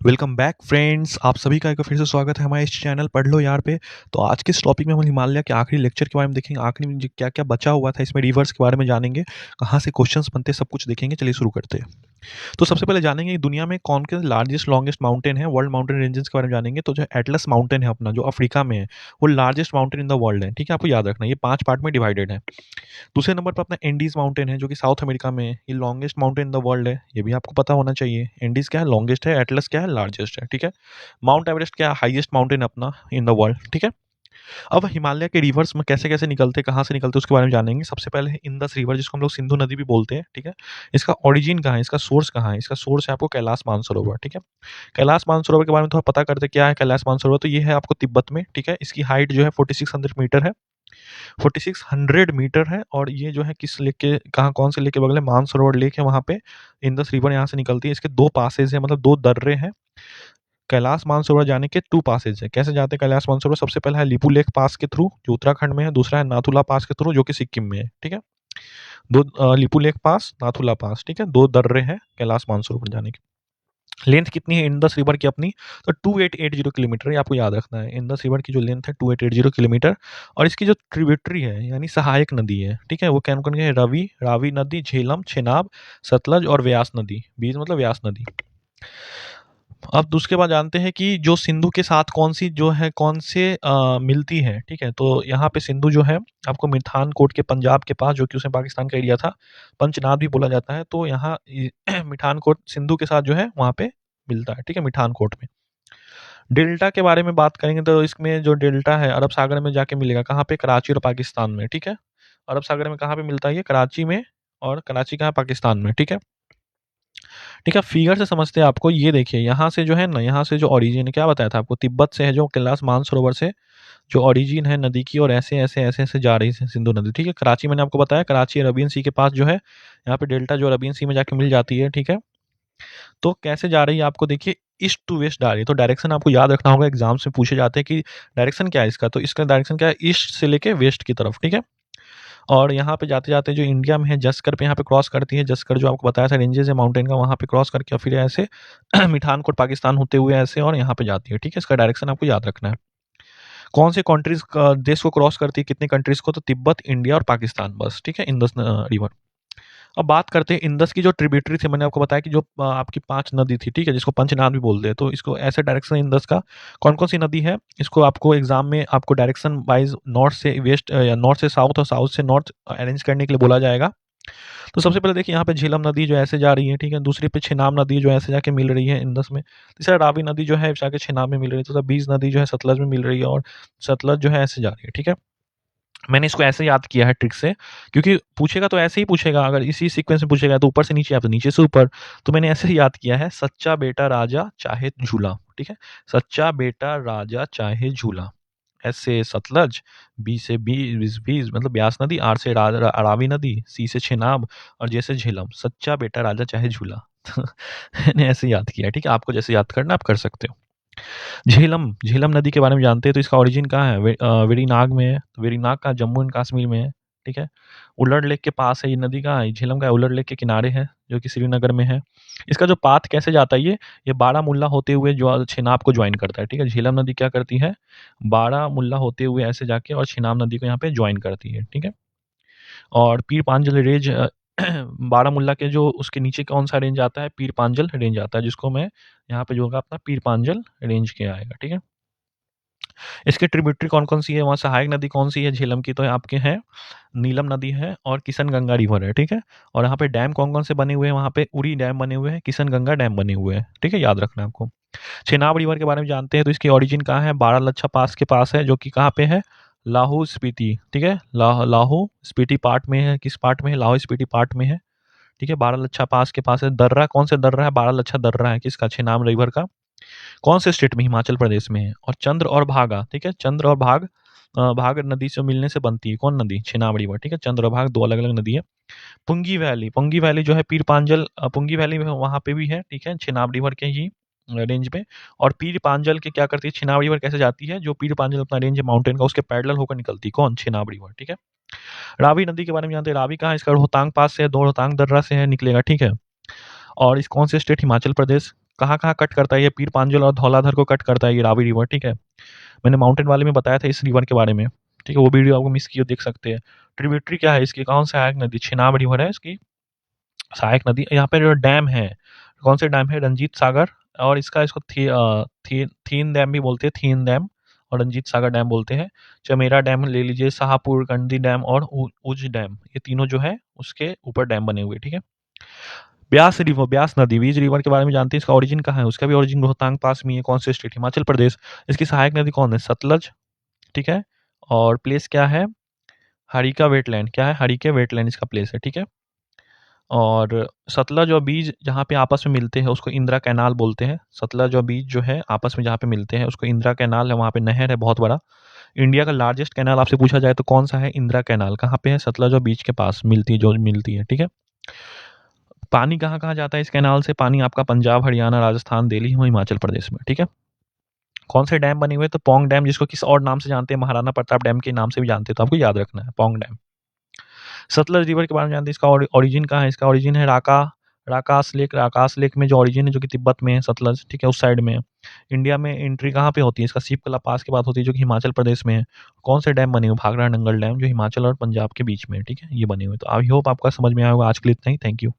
Welcome back friends. आप सभी का एक बार फिर से स्वागत है हमारे इस चैनल पढ़ लो यार पे। तो आज के इस टॉपिक में हम हिमालय के आखिरी लेक्चर के बारे में देखेंगे। आखिरी में क्या क्या बचा हुआ था इसमें, रिवर्स के बारे में जानेंगे, कहाँ से क्वेश्चंस बनते हैं, सब कुछ देखेंगे। चलिए शुरू करते हैं। तो सबसे पहले जानेंगे कि दुनिया में कौन के लार्जेस्ट लॉन्गेस्ट माउंटेन है, वर्ल्ड माउंटेन रेंजेस के बारे में जानेंगे। तो जो एटलस माउंटेन है अपना, जो अफ्रीका में है, वो largest mountain in the world है। ठीक है, आपको याद रखना, ये 5 पार्ट में डिवाइडेड है। दूसरे नंबर पर अपना एंडीज माउंटेन है, जो कि साउथ अमेरिका में है। ये longest mountain in the world है, ये भी आपको पता होना चाहिए। एंडीज क्या है, लॉन्गेस्ट है। एटलस क्या है, लार्जेस्ट है। ठीक है। माउंट एवरेस्ट क्या है, हाईएस्ट माउंटेन अपना इन द वर्ल्ड। ठीक है। अब हिमालय के रिवर्स में कैसे कैसे निकलते, कहाँ से निकलते, उसके बारे में जानेंगे। सबसे पहले है इंदस रिवर, जिसको हम लोग सिंधु नदी भी बोलते हैं। ठीक है। इसका ओरिजिन कहाँ है, इसका सोर्स कहाँ है? इसका सोर्स है आपको कैलाश मानसरोवर। ठीक है। कैलाश मानसरोवर के बारे में थोड़ा पता करते, क्या है कैलाश मानसरोवर। तो ये है आपको तिब्बत में। ठीक है। इसकी हाइट जो है 4600 मीटर है। 4600 मीटर है। और ये जो है किस लेक के, कहाँ, कौन से लेक के बगल है? मानसरोवर लेक है, वहाँ पे इंदस रिवर यहाँ से निकलती है। इसके 2 पासेज है, मतलब 2 दर्रे हैं। कैलाश मानसरोवर जाने के 2 पासेज है। कैसे जाते हैं कैलाश मानसरोवर? सबसे पहला है लिपू लेक पास के थ्रू, जो उत्तराखंड में है। दूसरा है नाथुला पास के थ्रू, जो कि सिक्किम में है। ठीक है। लिपू लेक पास, नाथुला पास। ठीक है, 2 दर्रे हैं कैलाश मानसरोवर जाने के। लेंथ कितनी है इंदस रिवर की अपनी? तो 2880 किलोमीटर, ये आपको याद रखना है। इंदस रिवर की जो लेंथ है 2880 किलोमीटर। और इसकी जो ट्रिब्यूटरी है, यानी सहायक नदी है, ठीक है, वो कौन कौन है? रवि, रावी नदी, झेलम, चेनाब, सतलज और व्यास नदी। बीज मतलब व्यास नदी। अब दूसरे बात जानते हैं कि जो सिंधु के साथ कौन सी जो है, कौन से मिलती है। ठीक है। तो यहाँ पे सिंधु जो है आपको मिठानकोट के पंजाब के पास, जो कि उसमें पाकिस्तान का एरिया था, पंचनाद भी बोला जाता है। तो यहाँ मिठानकोट सिंधु के साथ जो है वहाँ पे मिलता है। ठीक है, मिठानकोट में। डेल्टा के बारे में बात करेंगे तो इसमें जो डेल्टा है अरब सागर में जाके मिलेगा। कहाँ पे? कराची और पाकिस्तान में। ठीक है। अरब सागर में कहाँ पे मिलता है? ये कराची में। और कराची कहाँ? पाकिस्तान में। ठीक है। ठीक है, फिगर से समझते हैं आपको। ये देखिए, यहाँ से जो है ना, यहाँ से जो ओरिजिन है, क्या बताया था आपको? तिब्बत से है, जो कैलाश मानसरोवर से जो ओरिजिन है नदी की, और ऐसे ऐसे ऐसे ऐसे जा रही है सिंधु नदी। ठीक है। कराची मैंने आपको बताया, कराची अरबियन सी के पास जो है, यहाँ पे डेल्टा जो अरबियन सी में जाके मिल जाती है। ठीक है। तो कैसे जा रही है आपको देखिए, ईस्ट टू वेस्ट जा रही है। तो डायरेक्शन आपको याद रखना होगा, एग्जाम्स में पूछे जाते हैं कि डायरेक्शन क्या है इसका। तो इसका डायरेक्शन क्या है? ईस्ट से लेके वेस्ट की तरफ। ठीक है। और यहाँ पे जाते-जाते जो इंडिया में है, जस्कर पे यहाँ पे क्रॉस करती है। जस्कर जो आपको बताया था रेंजेस है माउंटेन का, वहाँ पे क्रॉस करके और फिर ऐसे मिठानकोट पाकिस्तान होते हुए ऐसे और यहाँ पे जाती है। ठीक है। इसका डायरेक्शन आपको याद रखना है। कौन से कंट्रीज देश को क्रॉस करती है, कितने कंट्रीज को? तो तिब्बत, इंडिया और पाकिस्तान, बस। ठीक है, इंदस रिवर। अब बात करते हैं इंदस की जो ट्रिब्यूटरी थी। मैंने आपको बताया कि जो आपकी 5 नदी थी, ठीक है, जिसको पंचनाद भी बोलते हैं। तो इसको ऐसे डायरेक्शन इंदस का कौन कौन सी नदी है, इसको आपको एग्जाम में आपको डायरेक्शन वाइज नॉर्थ से वेस्ट या नॉर्थ से साउथ और साउथ से नॉर्थ अरेंज करने के लिए बोला जाएगा। तो सबसे पहले देखिए, यहाँ पे झेलम नदी जो ऐसे जा रही है। ठीक है। दूसरी पे छिनाब नदी जो ऐसे जाके मिल रही है इंदस में। तीसरा रावी नदी जो है जाके छिनाब में मिल रही है। तो बीज नदी जो है सतलज में मिल रही है। और सतलज जो है ऐसे जा रही है। ठीक है। मैंने इसको ऐसे याद किया है ट्रिक से, क्योंकि पूछेगा तो ऐसे ही पूछेगा। अगर इसी सीक्वेंस में पूछेगा तो ऊपर से नीचे या तो नीचे से ऊपर। तो मैंने ऐसे ही याद किया है, सच्चा बेटा राजा चाहे झूला। ठीक है। सच्चा बेटा राजा चाहे झूला। एस से सतलज, बी से बीज मतलब ब्यास नदी, आर से रावी नदी, सी से छेनाब और जे से झेलम। सच्चा बेटा राजा चाहे झूला। मैंने ऐसे याद किया है। ठीक है। आपको जैसे याद करना आप कर सकते हो। झेलम, झेलम नदी के बारे में जानते हैं। तो इसका ओरिजिन कहाँ है? वेरीनाग में है। तो वेरीनाग कहाँ? जम्मू एंड कश्मीर में है। ठीक है। उल्लड़ लेक के पास है ये नदी। कहाँ है? झेलम का उल्लड़ लेक के किनारे है, जो कि श्रीनगर में है। इसका जो पाथ कैसे जाता है, ये बारामुल्ला होते हुए जो छिनाब को ज्वाइन करता है। ठीक है। झेलम नदी क्या करती है? बारामुल्ला होते हुए ऐसे जाके और छिनाब नदी को यहाँ पे ज्वाइन करती है। ठीक है। और पीर पांजल रेंज बारामुल्ला के जो उसके नीचे कौन सा रेंज आता है? पीर पांजल रेंज आता है, जिसको मैं यहाँ पे जो होगा अपना पीर पांजल रेंज के आएगा। ठीक है। इसकी ट्रिब्यूटरी कौन-कौन सी है? वहाँ सहायक नदी कौन सी है झेलम की? तो आपके हैं नीलम नदी है और किशन गंगा रिवर है। ठीक है। और यहाँ पे डैम कौन-कौन से बने हुए हैं? वहाँ पे उरी डैम बने हुए हैं, किशन गंगा डैम बने हुए हैं। ठीक है, याद रखना है आपको। चेनाब रिवर के बारे में जानते हैं। तो इसकी ओरिजिन कहाँ है? बारालाचा पास के पास है, जो कि कहाँ पे है? लाहौल स्पीति। ठीक है। लाहौल स्पीति पार्ट में है। किस पार्ट में है? लाहौल स्पीति पार्ट में है। ठीक है। बारालाचा पास के पास है। दर्रा कौन सा दर्रा है? बारालाचा दर्रा है। किसका? चेनाब रिवर का। कौन से स्टेट में? हिमाचल प्रदेश में है। और चंद्र और भागा, ठीक है, चंद्र और भाग भाग नदी से मिलने से बनती है कौन नदी? चेनाब रिवर। ठीक है। चंद्र और भाग 2 अलग-अलग नदी है। पुंगी वैली जो है पीर पांजल, पुंगी वैली में वहाँ पे भी है। ठीक है। चेनाब रिवर के ही रेंज में। और पीर पांजल के क्या करती है? चेनाब रिवर कैसे जाती है? जो पीर पांजल अपना रेंज है माउंटेन का, उसके पैरेलल होकर निकलती है कौन? चेनाब रिवर। ठीक है। रावी नदी के बारे में जानते हैं। रावी कहाँ है? इसका रोहतांग पास से है, दो रोहतांग दर्रा से है निकलेगा। ठीक है। और इस कौन से स्टेट? हिमाचल प्रदेश। कहाँ-कहाँ कट करता है ये, पीर पांजल और धौलाधर को कट करता है ये रावी रिवर, ठीक है। मैंने माउंटेन वाले में बताया था इस रिवर के बारे में, ठीक है, वो वीडियो आपको मिस की हो देख सकते हैं। ट्रिब्यूटरी क्या है इसकी, कौन सा सहायक नदी, चेनाब रिवर है इसकी सहायक नदी। यहाँ पे जो डैम है, कौन से डैम है, रंजीत सागर, और इसको थीन डैम भी बोलते हैं, थीन डैम और रंजीत सागर डैम बोलते हैं। चमेरा डैम ले लीजिए, शाहपुर गंडी डैम और उज डैम, ये तीनों जो है उसके ऊपर डैम बने हुए, ठीक है। ब्यास रिवर, ब्यास नदी, बीज रिवर के बारे में जानते हैं, इसका ओरिजिन कहाँ है, उसका भी ओरिजिन रोहतांग पास में है, कौन से स्टेट, हिमाचल प्रदेश। इसकी सहायक नदी कौन है, सतलज, ठीक है। और प्लेस क्या है, हरिका वेटलैंड, क्या है, हरिके वेटलैंड इसका प्लेस है, ठीक है। और सतलज और बीज जहाँ पे आपस में मिलते हैं उसको इंदिरा कैनाल बोलते हैं। सतलज और बीज जो है आपस में जहाँ पे मिलते हैं उसको इंदिरा कैनाल है, वहाँ पे नहर है बहुत बड़ा। इंडिया का लार्जेस्ट कैनाल आपसे पूछा जाए तो कौन सा है, इंदिरा कैनाल, कहाँ पे है, सतलज और बीज के पास मिलती है, ठीक है। पानी कहाँ-कहाँ जाता है इस कैनाल से, पानी आपका पंजाब, हरियाणा, राजस्थान, दिल्ली और हिमाचल प्रदेश में, ठीक है। कौन से डैम बने हुए, तो पौंग डैम, जिसको किस और नाम से जानते हैं, महाराणा प्रताप डैम के नाम से भी जानते हैं, तो आपको याद रखना है पौंग डैम। सतलज रिवर के बारे में जानते हैं, इसका ओरिजिन कहाँ है, इसका ओरिजिन है राकास लेक में जो ओरिजिन है, जो कि तिब्बत में है सतलज, ठीक है, उस साइड में है। इंडिया में एंट्री कहाँ पे होती है, इसका सिपकला पास के बाद होती है, जो कि हिमाचल प्रदेश में है। कौन से डैम बने हुए, भाखड़ा नंगल डैम, जो हिमाचल और पंजाब के बीच में है, ठीक है, ये बने हुए। तो आई होप आपका समझ में आया होगा। आज के लिए इतना ही, थैंक यू।